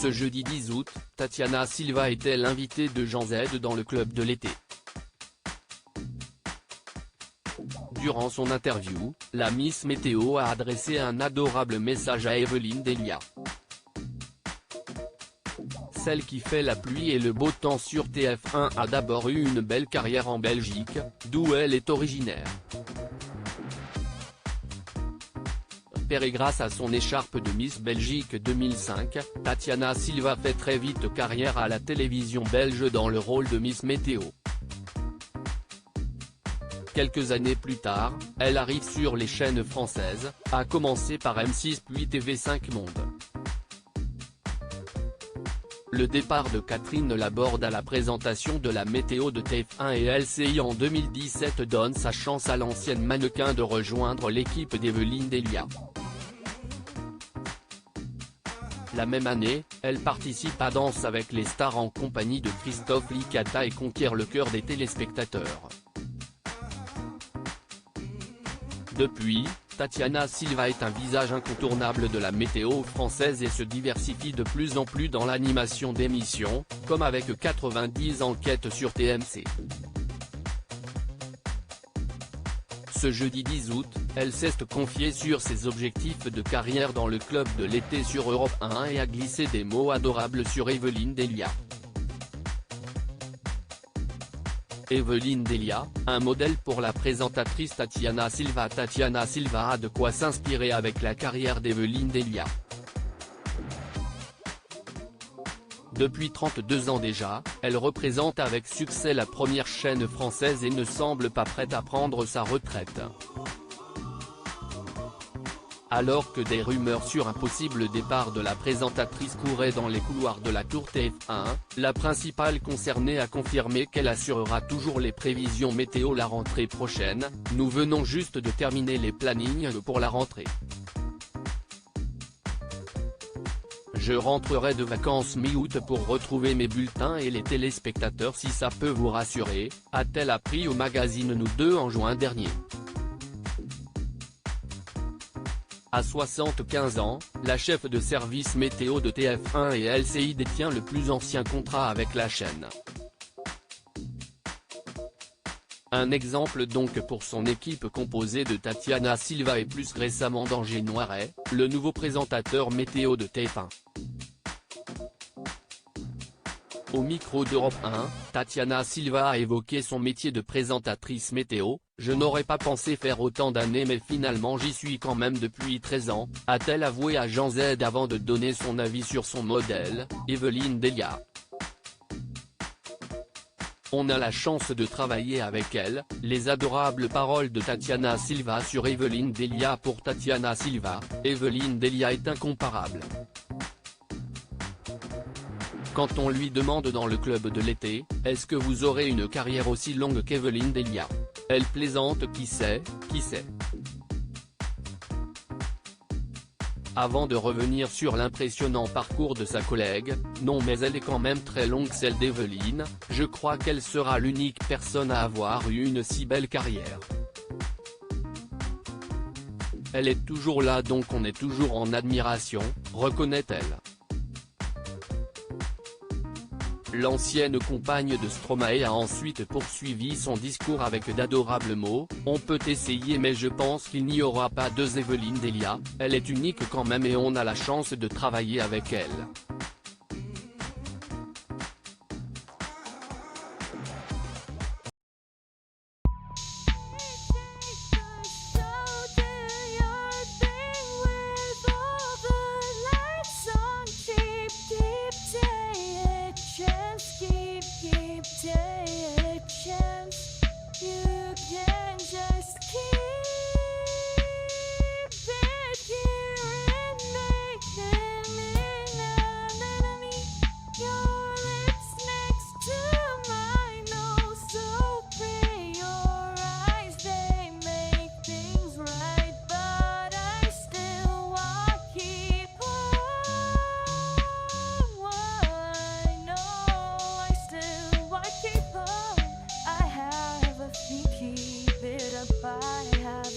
Ce jeudi 10 août, Tatiana Silva était l'invitée de Jean Z dans le club de l'été. Durant son interview, la Miss Météo a adressé un adorable message à Evelyne Delia. Celle qui fait la pluie et le beau temps sur TF1 a d'abord eu une belle carrière en Belgique, d'où elle est originaire. Et grâce à son écharpe de Miss Belgique 2005, Tatiana Silva fait très vite carrière à la télévision belge dans le rôle de Miss Météo. Quelques années plus tard, elle arrive sur les chaînes françaises, à commencer par M6 puis TV5 Monde. Le départ de Catherine Laborde à la présentation de la météo de TF1 et LCI en 2017 donne sa chance à l'ancienne mannequin de rejoindre l'équipe d'Evelyne Delia. La même année, elle participe à Danse avec les stars en compagnie de Christophe Licata et conquiert le cœur des téléspectateurs. Depuis, Tatiana Silva est un visage incontournable de la météo française et se diversifie de plus en plus dans l'animation d'émissions, comme avec 90 enquêtes sur TMC. Ce jeudi 10 août, elle s'est confiée sur ses objectifs de carrière dans le club de l'été sur Europe 1 et a glissé des mots adorables sur Evelyne Delia. Evelyne Delia, un modèle pour la présentatrice Tatiana Silva. Tatiana Silva a de quoi s'inspirer avec la carrière d'Evelyne Delia. Depuis 32 ans déjà, elle représente avec succès la première chaîne française et ne semble pas prête à prendre sa retraite. Alors que des rumeurs sur un possible départ de la présentatrice couraient dans les couloirs de la tour TF1, la principale concernée a confirmé qu'elle assurera toujours les prévisions météo la rentrée prochaine. Nous venons juste de terminer les plannings pour la rentrée. Je rentrerai de vacances mi-août pour retrouver mes bulletins et les téléspectateurs si ça peut vous rassurer, a-t-elle appris au magazine Nous 2 en juin dernier. À 75 ans, la chef de service météo de TF1 et LCI détient le plus ancien contrat avec la chaîne. Un exemple donc pour son équipe composée de Tatiana Silva et plus récemment d'Angers Noiret, le nouveau présentateur météo de TF1. Au micro d'Europe 1, Tatiana Silva a évoqué son métier de présentatrice météo. Je n'aurais pas pensé faire autant d'années mais finalement j'y suis quand même depuis 13 ans, a-t-elle avoué à Jean Z avant de donner son avis sur son modèle, Evelyne Delia. On a la chance de travailler avec elle, les adorables paroles de Tatiana Silva sur Evelyne Delia. Pour Tatiana Silva, Evelyne Delia est incomparable. Quand on lui demande dans le club de l'été, est-ce que vous aurez une carrière aussi longue qu'Evelyne Delia? Elle plaisante. Qui sait, qui sait. Avant de revenir sur l'impressionnant parcours de sa collègue, non mais elle est quand même très longue celle d'Evelyne, je crois qu'elle sera l'unique personne à avoir eu une si belle carrière. Elle est toujours là donc on est toujours en admiration, reconnaît-elle. L'ancienne compagne de Stromae a ensuite poursuivi son discours avec d'adorables mots, on peut essayer mais je pense qu'il n'y aura pas deux Evelyne Delia, elle est unique quand même et on a la chance de travailler avec elle. Keep it up, I have